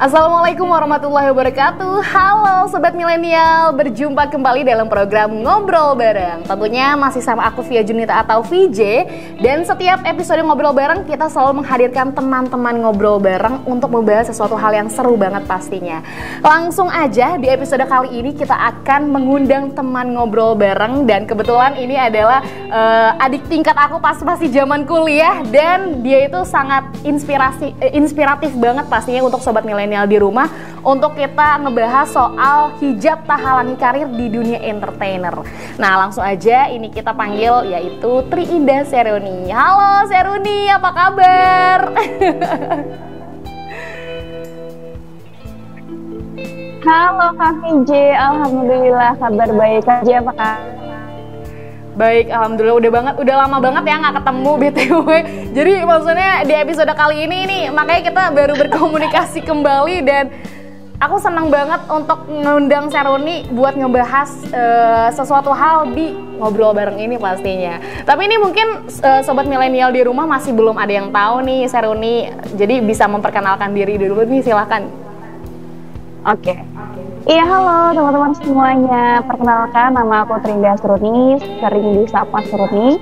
Assalamualaikum warahmatullahi wabarakatuh. Halo Sobat Milenial, berjumpa kembali dalam program Ngobrol Bareng. Tentunya masih sama aku Via Junita atau VJ. Dan setiap episode Ngobrol Bareng kita selalu menghadirkan teman-teman ngobrol bareng untuk membahas sesuatu hal yang seru banget pastinya. Langsung aja di episode kali ini kita akan mengundang teman ngobrol bareng. Dan kebetulan ini adalah adik tingkat aku pas masih zaman kuliah. Dan dia itu sangat inspiratif banget pastinya untuk Sobat Milenial di rumah untuk kita ngebahas soal hijab tak halangi karir di dunia entertainer. Nah langsung aja ini kita panggil yaitu Tri Indah Seruni. Halo Seruni, apa kabar? Halo Kak VJ, alhamdulillah kabar baik. Kak VJ apa kabar? Baik, alhamdulillah udah lama banget ya nggak ketemu BTW. Jadi maksudnya di episode kali ini nih makanya kita baru berkomunikasi kembali dan aku senang banget untuk ngundang Seruni buat ngebahas sesuatu hal di ngobrol bareng ini pastinya. Tapi ini mungkin Sobat Milenial di rumah masih belum ada yang tahu nih Seruni. Jadi bisa memperkenalkan diri dulu nih, silahkan. Oke. Iya, halo teman-teman semuanya. Perkenalkan, nama aku Tri Indah Seruni, sering disapa Seruni.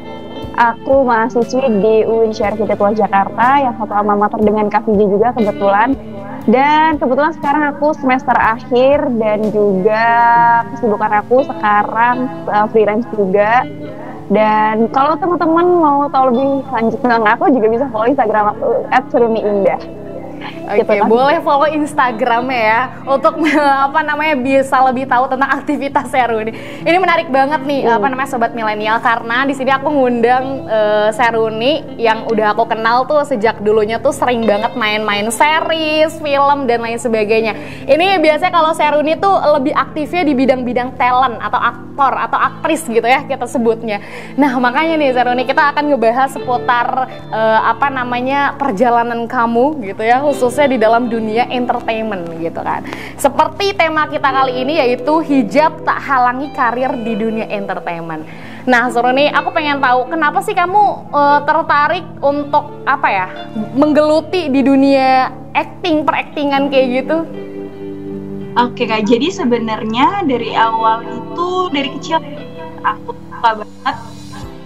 Aku mahasiswi di UIN Syarif Hidayatullah Jakarta, yang satu alma mater dengan Kak VJ juga kebetulan. Dan kebetulan sekarang aku semester akhir dan juga kesibukan aku sekarang freelance juga. Dan kalau teman-teman mau tahu lebih lanjut tentang aku juga bisa follow Instagram aku @seruniindah. Oke, gitu kan? Boleh follow Instagramnya ya untuk bisa lebih tahu tentang aktivitas Seruni. Ini menarik banget nih Sobat Milenial, karena di sini aku ngundang Seruni yang udah aku kenal tuh sejak dulunya tuh sering banget main-main series, film dan lain sebagainya. Ini biasanya kalau Seruni tuh lebih aktifnya di bidang-bidang talent atau aktor atau aktris gitu ya kita sebutnya. Nah, makanya nih Seruni kita akan ngebahas seputar perjalanan kamu gitu ya, khususnya di dalam dunia entertainment gitu kan. Seperti tema kita kali ini yaitu hijab tak halangi karir di dunia entertainment. Nah Seruni, aku pengen tahu kenapa sih kamu tertarik untuk menggeluti di dunia peraktingan kayak gitu? Oke Kak, jadi sebenarnya dari awal itu dari kecil aku suka banget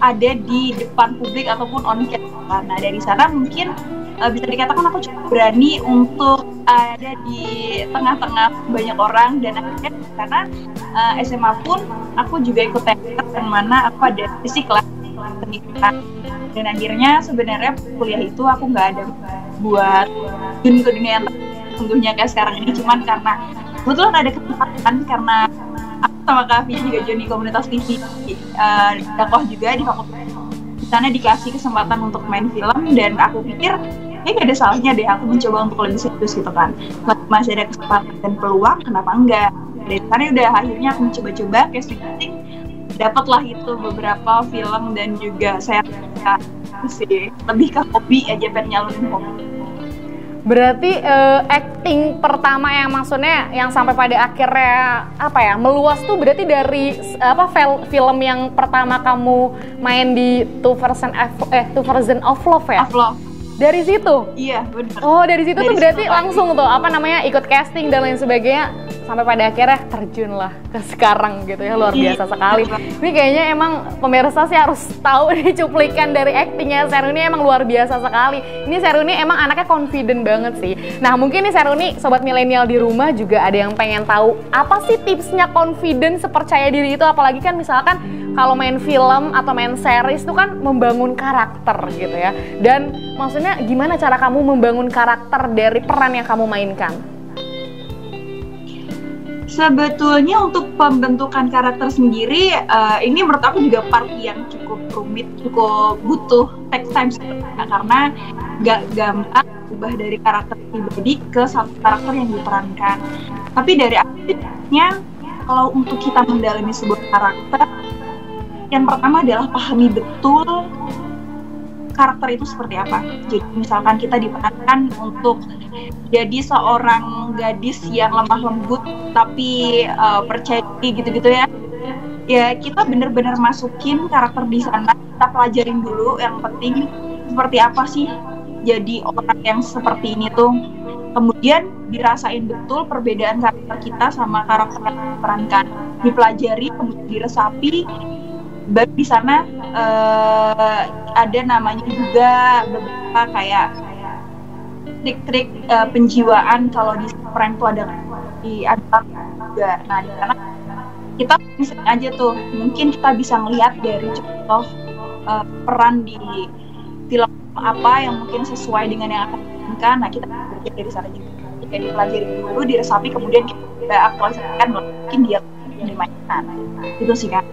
ada di depan publik ataupun on camera. Nah dari sana mungkin bisa dikatakan aku cukup berani untuk ada di tengah-tengah banyak orang, dan akhirnya karena SMA pun aku juga ikut teater yang mana aku ada fisik lah pendidikan, dan akhirnya sebenarnya kuliah itu aku nggak ada buat ke dunia yang tentunya kayak sekarang ini, cuman karena kebetulan ada kesempatan karena aku sama Kak Vivi juga join di komunitas TV dakwah juga di fakultas. Di sana dikasih kesempatan untuk main film dan aku pikir gak ada salahnya deh aku mencoba untuk lebih serius gitu kan. Masih ada kesempatan dan peluang, kenapa enggak? Dari sana udah akhirnya aku mencoba-coba casting, dapatlah itu beberapa film dan juga saya sih lebih ke hobi aja, pengen nyalurin hobi. Berarti acting pertama yang maksudnya yang sampai pada akhirnya meluas tuh berarti dari film yang pertama kamu main di Two Version of Love ya? Of Love. Dari situ? Iya, benar. Oh, dari situ tuh berarti langsung tuh ikut casting dan lain sebagainya sampai pada akhirnya terjun lah ke sekarang gitu ya, luar biasa sekali. Ini kayaknya emang pemirsa sih harus tahu nih cuplikan dari actingnya Seruni, emang luar biasa sekali. Ini Seruni emang anaknya confident banget sih. Nah, mungkin nih Seruni, Sobat Milenial di rumah juga ada yang pengen tahu apa sih tipsnya confident, sepercaya diri itu, apalagi kan misalkan kalau main film atau main series itu kan membangun karakter gitu ya. Dan maksudnya gimana cara kamu membangun karakter dari peran yang kamu mainkan? Sebetulnya untuk pembentukan karakter sendiri, ini menurut aku juga part yang cukup rumit, cukup butuh take time karena gak gampang ubah dari karakter pribadi ke satu karakter yang diperankan. Tapi dari akhirnya, kalau untuk kita mendalami sebuah karakter, yang pertama adalah pahami betul karakter itu seperti apa. Jadi misalkan kita diperankan untuk jadi seorang gadis yang lemah lembut tapi percaya diri gitu-gitu ya. Ya kita benar-benar masukin karakter di sana, kita pelajarin dulu yang penting seperti apa sih jadi orang yang seperti ini tuh. kemudian dirasain betul perbedaan karakter kita sama karakter yang diperankan, dipelajari, kemudian diresapi. Baru di sana ada namanya juga beberapa kayak trik-trik penjiwaan. Kalau di peran itu ada juga. Nah di sana kita bisa aja tuh, mungkin kita bisa melihat dari contoh peran di film apa yang mungkin sesuai dengan yang akan diinginkan. Nah kita belajar dari sana juga. Jika dipelajari dulu, diresapi, kemudian kita aktualisasikan, mungkin dia dimainkan. Itu sih kan.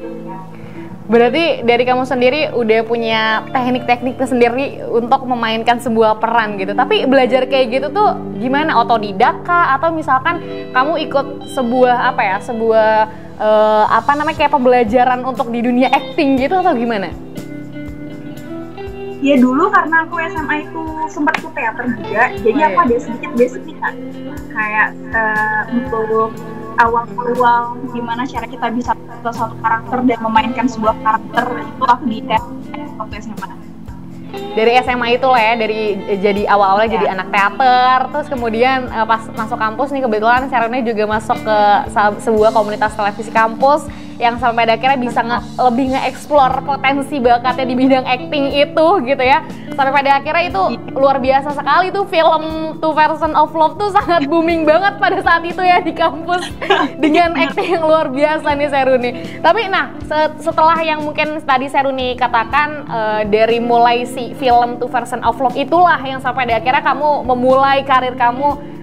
Berarti dari kamu sendiri udah punya teknik-teknik sendiri untuk memainkan sebuah peran gitu. Tapi belajar kayak gitu tuh gimana? Otodidak kah? Atau misalkan kamu ikut sebuah kayak pembelajaran untuk di dunia acting gitu atau gimana? Ya dulu karena aku SMA itu sempat ke teater juga, jadi aku ada sedikit basic kan, kayak untuk awal-awal gimana cara kita bisa membuat satu karakter dan memainkan sebuah karakter, itu aku di teater waktu SMA. Dari SMA itu lah ya, jadi awal-awalnya jadi anak teater, terus kemudian pas masuk kampus nih kebetulan Sheroni juga masuk ke sebuah komunitas televisi kampus yang sampai akhirnya bisa lebih nge-explore potensi bakatnya di bidang acting itu gitu ya. Sampai pada akhirnya itu luar biasa sekali tuh, film Two Versions of Love tuh sangat booming banget pada saat itu ya di kampus dengan acting yang luar biasa nih Sheroni. Tapi nah setelah yang mungkin tadi Sheroni katakan dari mulai si film Two Versions of Love itulah yang sampai akhirnya kamu memulai karir kamu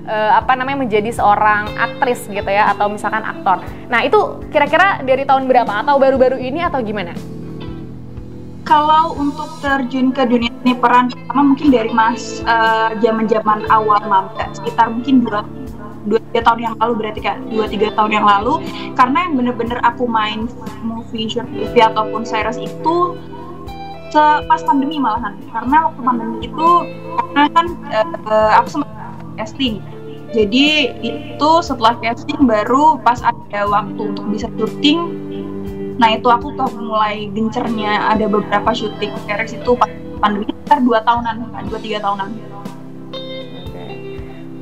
menjadi seorang aktris gitu ya, atau misalkan aktor. Nah itu kira-kira dari tahun berapa, atau baru-baru ini atau gimana? Kalau untuk terjun ke dunia ini peran pertama mungkin dari zaman-zaman awal maba, sekitar mungkin 2-3 tahun yang lalu, berarti kan 2-3 tahun yang lalu, karena yang bener-bener aku main movie, short movie ataupun series itu pas pandemi malahan. Karena waktu pandemi itu karena kan aku sempat casting. Jadi itu setelah casting baru pas ada waktu untuk bisa syuting. Nah itu aku tuh mulai gencernya ada beberapa syuting series itu pas pandemi, sekitar 2-3 tahunan.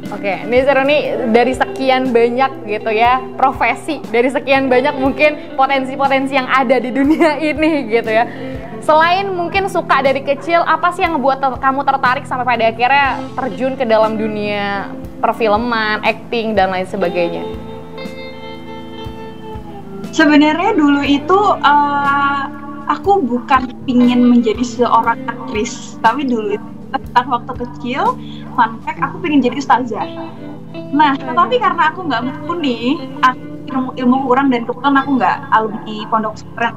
Oke, ini Sheroni dari sekian banyak gitu ya profesi, dari sekian banyak mungkin potensi-potensi yang ada di dunia ini gitu ya. Selain mungkin suka dari kecil, apa sih yang ngebuat kamu tertarik sampai pada akhirnya terjun ke dalam dunia perfilman, acting, dan lain sebagainya? Sebenarnya dulu itu aku bukan pingin menjadi seorang aktris, tapi dulu itu waktu kecil, fun fact, aku pingin jadi ustazah. Nah, tapi karena aku nggak mampu nih, ilmu kurang dan kebetulan aku nggak alumni pondok pesantren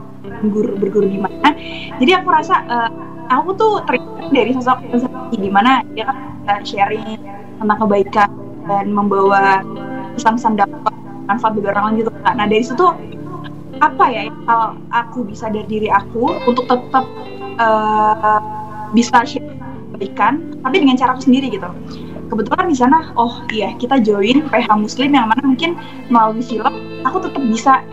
berguru di mana, jadi aku rasa aku tuh terinspirasi dari sosok di mana dia kan sharing tentang kebaikan dan membawa pesan-pesan dakwah manfaat bagi orang lain gitu. Nah dari situ apa ya hal aku bisa dari diri aku untuk tetap bisa share kebaikan tapi dengan cara aku sendiri gitu. Kebetulan di sana kita join PH Muslim yang mana mungkin melalui film aku tetap bisa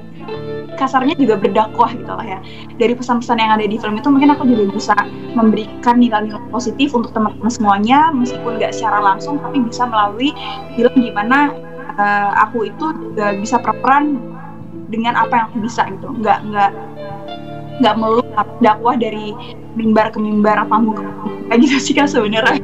kasarnya juga berdakwah gitu lah ya. Dari pesan-pesan yang ada di film itu mungkin aku juga bisa memberikan nilai-nilai positif untuk teman-teman semuanya, meskipun nggak secara langsung tapi bisa melalui film di mana aku itu juga bisa berperan dengan apa yang aku bisa gitu. Nggak melulu dakwah dari mimbar ke mimbar apa kayak gitu sih kan sebenarnya.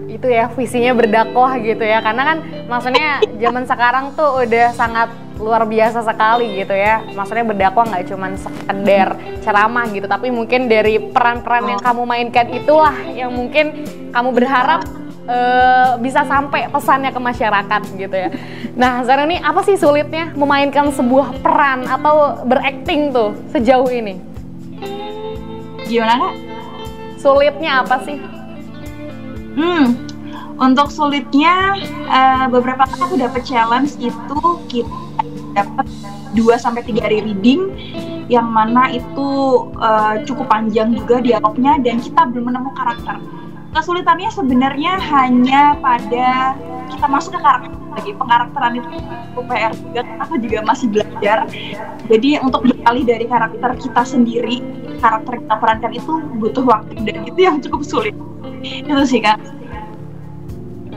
Itu ya visinya berdakwah gitu ya, karena kan maksudnya zaman sekarang tuh udah sangat luar biasa sekali gitu ya. Maksudnya berdakwah nggak cuma sekedar ceramah gitu, tapi mungkin dari peran-peran yang kamu mainkan itulah yang mungkin kamu berharap bisa sampai pesannya ke masyarakat gitu ya. Nah Sheroni, apa sih sulitnya memainkan sebuah peran atau berakting tuh sejauh ini? Gimana Kak? Sulitnya apa sih? Untuk sulitnya beberapa kali aku dapat challenge itu kita dapat 2-3 hari reading yang mana itu cukup panjang juga dialognya dan kita belum menemukan karakter. Kesulitannya sebenarnya hanya pada kita masuk ke karakter lagi. Pengarakteran itu PR juga, aku juga masih belajar. Jadi untuk beralih dari karakter kita sendiri, karakter kita perankan itu butuh waktu dan itu yang cukup sulit. Itu sih Kak.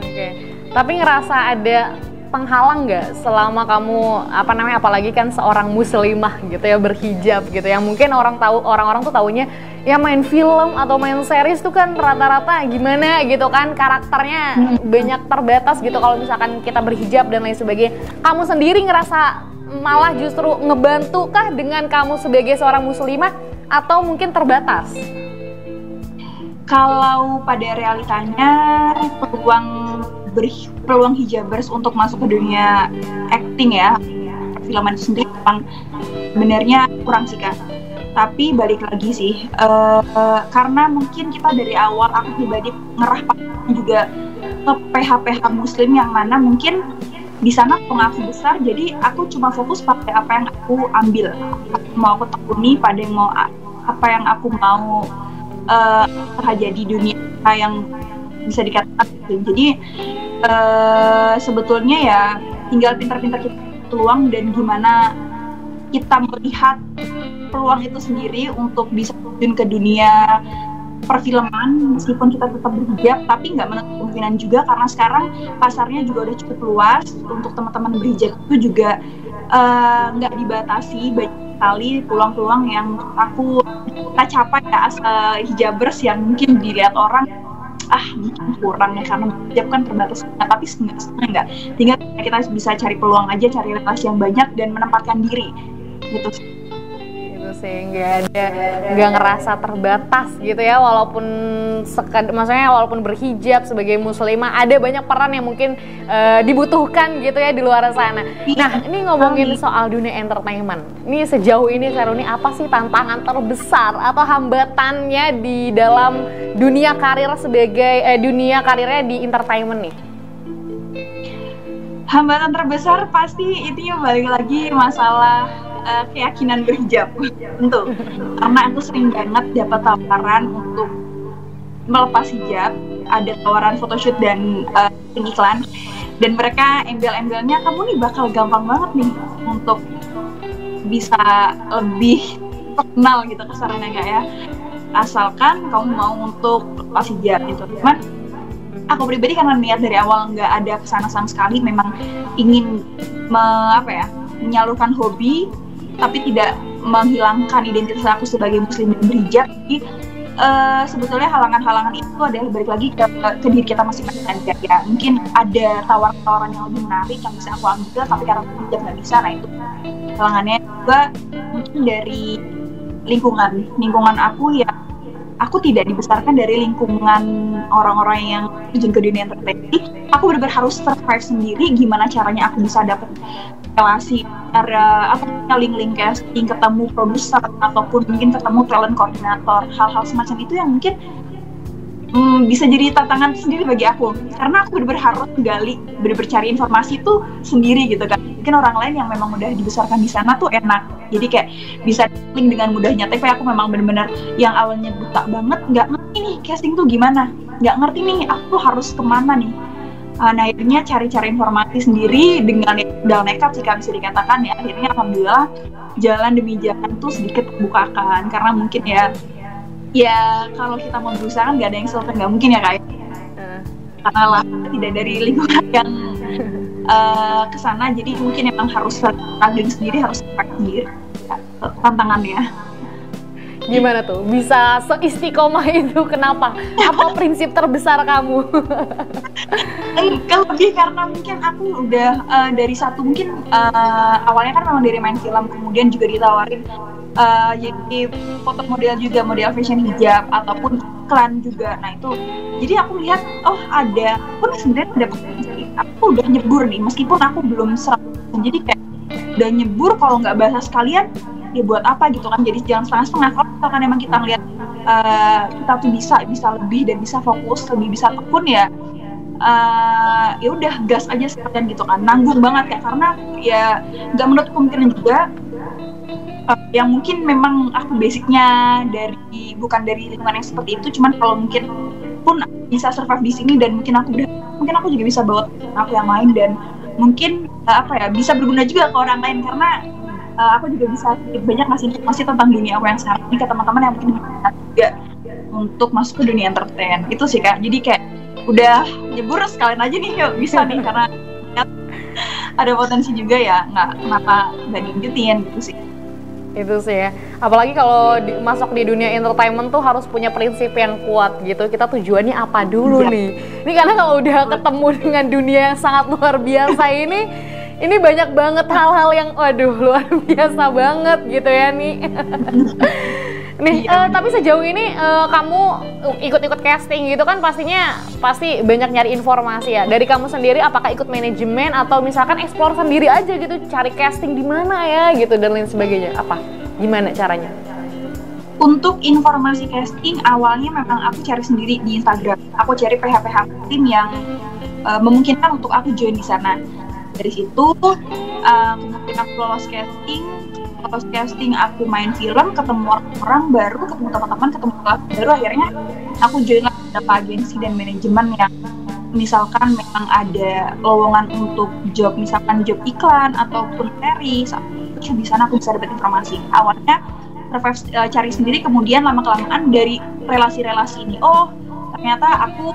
Oke. Tapi ngerasa ada penghalang nggak selama kamu apalagi kan seorang muslimah gitu ya, berhijab gitu ya, mungkin orang-orang tuh taunya ya main film atau main series tuh kan rata-rata gimana gitu kan, karakternya banyak terbatas gitu kalau misalkan kita berhijab dan lain sebagainya. Kamu sendiri ngerasa malah justru ngebantu kah dengan kamu sebagai seorang muslimah atau mungkin terbatas? Kalau pada realitanya peluang hijabers untuk masuk ke dunia acting ya, perfilman itu sendiri memang sebenarnya kurang sih Kak. Tapi balik lagi sih, karena mungkin kita dari awal, aku pribadi ngerah juga ke PH-PH muslim yang mana mungkin di sana peluang aku besar, jadi aku cuma fokus pada apa yang aku ambil, mau aku tekuni pada apa yang aku mau terjadi di dunia yang bisa dikatakan gitu. Jadi sebetulnya ya tinggal pintar-pintar kita peluang dan gimana kita melihat peluang itu sendiri untuk bisa terjun ke dunia perfilman meskipun kita tetap berhijab, tapi nggak menutup kemungkinan juga karena sekarang pasarnya juga udah cukup luas untuk teman-teman berhijab itu juga nggak dibatasi, banyak sekali peluang-peluang yang kita capai ya as hijabers yang mungkin dilihat orang mungkin kurang ya karena hijab kan terbatas, tapi sebenarnya enggak, tinggal kita bisa cari peluang aja, cari relasi yang banyak dan menempatkan diri gitu sih, nggak ngerasa terbatas gitu ya, walaupun maksudnya walaupun berhijab sebagai muslimah ada banyak peran yang mungkin dibutuhkan gitu ya di luar sana. Nah, ini ngomongin soal dunia entertainment, ini sejauh ini Seruni apa sih tantangan terbesar atau hambatannya di dalam dunia karir dunia karirnya di entertainment nih? Hambatan terbesar pasti itu balik lagi masalah keyakinan berhijab tentu, karena aku sering banget dapat tawaran untuk melepas hijab, ada tawaran photoshoot dan iklan, dan mereka embel-embelnya kamu nih bakal gampang banget nih untuk bisa lebih terkenal gitu kesannya Kak ya, asalkan kamu mau untuk lepas hijab gitu. Cuman aku pribadi karena niat dari awal nggak ada kesana sama sekali, memang ingin menyalurkan hobi tapi tidak menghilangkan identitas aku sebagai muslim dan berhijab. Jadi sebetulnya halangan-halangan itu adalah balik lagi ke diri kita masing-masing aja ya. Mungkin ada tawaran-tawaran yang lebih menarik yang bisa aku ambil, tapi karena berhijab nggak bisa, nah itu halangannya. Juga mungkin dari lingkungan aku ya, aku tidak dibesarkan dari lingkungan orang-orang yang terjun ke dunia entertainment. Aku benar-benar harus survive sendiri, gimana caranya aku bisa dapat relasi, link casting, ketemu produser ataupun mungkin ketemu talent koordinator, hal-hal semacam itu yang mungkin bisa jadi tantangan sendiri bagi aku, karena aku benar-benar harus benar-benar cari informasi itu sendiri gitu kan. Mungkin orang lain yang memang udah dibesarkan di sana tuh enak, jadi kayak bisa link dengan mudahnya. Tapi aku memang benar-benar yang awalnya buta banget, nggak ngerti nih casting tuh gimana, nggak ngerti nih aku harus kemana nih. Nah akhirnya cari-cari informasi sendiri dengan modal nekat jika bisa dikatakan ya. Akhirnya alhamdulillah jalan demi jalan tuh sedikit terbukakan, karena mungkin ya kalau kita mau berusaha kan nggak ada yang selesai, nggak mungkin ya Kak. Karena lah tidak dari lingkungan yang kesana, jadi mungkin emang harus struggling sendiri, harus pakai sendiri tantangannya. Gimana tuh bisa seistiqomah itu, kenapa? Apa prinsip terbesar kamu? Lebih karena mungkin aku udah dari satu, mungkin awalnya kan memang dari main film, kemudian juga ditawarin jadi foto model juga, model fashion hijab ataupun iklan juga. Nah itu jadi aku lihat ada, aku sebenarnya ada potensi, aku udah nyebur nih meskipun aku belum 100%, jadi kayak udah nyebur, kalau nggak bahasa sekalian ya buat apa gitu kan, jadi jangan setengah-setengah. Kalau misalkan emang kita ngeliat kita tuh bisa lebih dan bisa fokus, lebih bisa tekun ya udah gas aja sekalian gitu kan, nanggung banget ya, karena ya nggak menutup kemungkinan juga yang mungkin memang aku basicnya bukan dari lingkungan yang seperti itu, cuman kalau mungkin pun bisa survive di sini dan mungkin aku juga bisa bawa aku yang lain, dan mungkin bisa berguna juga ke orang lain, karena aku juga bisa banyak ngasih informasi tentang dunia aku yang sekarang ini ke teman-teman yang mungkin juga untuk masuk ke dunia entertain. Itu sih Kak, jadi kayak udah nyebur sekalian aja nih, yuk bisa nih karena ada potensi juga ya, kenapa nggak dilanjutin gitu sih. Itu sih ya, apalagi kalau masuk di dunia entertainment tuh harus punya prinsip yang kuat gitu. Kita tujuannya apa dulu nih? Ini karena kalau udah ketemu dengan dunia yang sangat luar biasa ini banyak banget hal-hal yang waduh luar biasa banget gitu ya nih. Nih, tapi sejauh ini kamu ikut-ikut casting gitu kan pasti banyak nyari informasi ya. Dari kamu sendiri apakah ikut manajemen atau misalkan explore sendiri aja gitu, cari casting di mana ya gitu dan lain sebagainya. Apa? Gimana caranya? Untuk informasi casting awalnya memang aku cari sendiri di Instagram. Aku cari PH-PH tim yang memungkinkan untuk aku join di sana. Dari situ kemudian aku lolos casting, aku main film, ketemu orang baru, ketemu teman-teman, ketemu kelas baru, akhirnya aku join beberapa agensi dan manajemen yang misalkan memang ada lowongan untuk job, misalkan job iklan ataupun series, di sana aku bisa dapat informasi. Awalnya cari sendiri, kemudian lama-kelamaan dari relasi-relasi ini, ternyata aku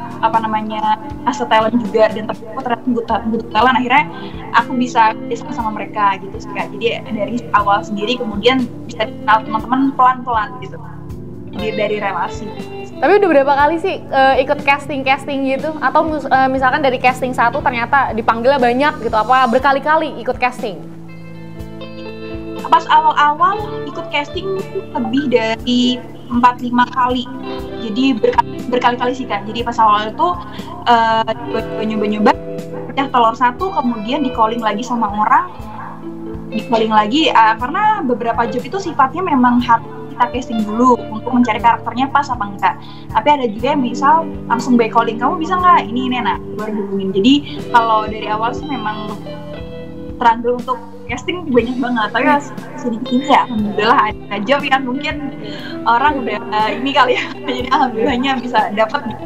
as a talent juga dan ternyata butuh talent, akhirnya aku bisa bersama sama mereka gitu sih Kak. Jadi dari awal sendiri kemudian bisa kenal teman-teman pelan-pelan gitu dari relasi. Tapi udah berapa kali sih ikut casting gitu? Atau misalkan dari casting satu ternyata dipanggilnya banyak gitu, apa berkali-kali ikut casting? Pas awal-awal ikut casting lebih dari 4-5 kali, jadi berkali-kali sih Kak. Jadi pas awal itu nyoba-nyoba pecah telur satu, kemudian di calling lagi sama orang, karena beberapa job itu sifatnya memang harus kita casting dulu untuk mencari karakternya pas apa enggak. Tapi ada juga yang misal langsung by calling, kamu bisa nggak ini baru hubungin. Jadi kalau dari awal sih memang teranggu untuk casting banyak banget, tapi sedikit ini ya alhamdulillah ada job yang mungkin orang udah ini kali ya, jadi alhamdulillahnya bisa dapat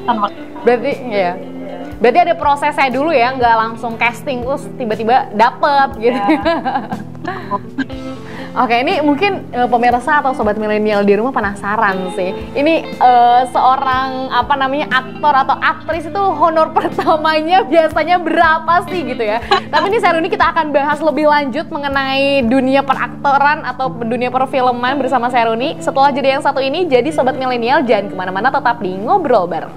tanpa. Berarti ada prosesnya dulu ya, nggak langsung casting terus tiba-tiba dapet gitu. Oke, ini mungkin pemirsa atau sobat milenial di rumah penasaran sih. Ini seorang aktor atau aktris itu honor pertamanya biasanya berapa sih gitu ya. Tapi ini Seruni kita akan bahas lebih lanjut mengenai dunia peraktoran atau dunia perfilman bersama Seruni setelah jeda yang satu ini. Jadi sobat milenial jangan kemana-mana, tetap di Ngobrol Bareng.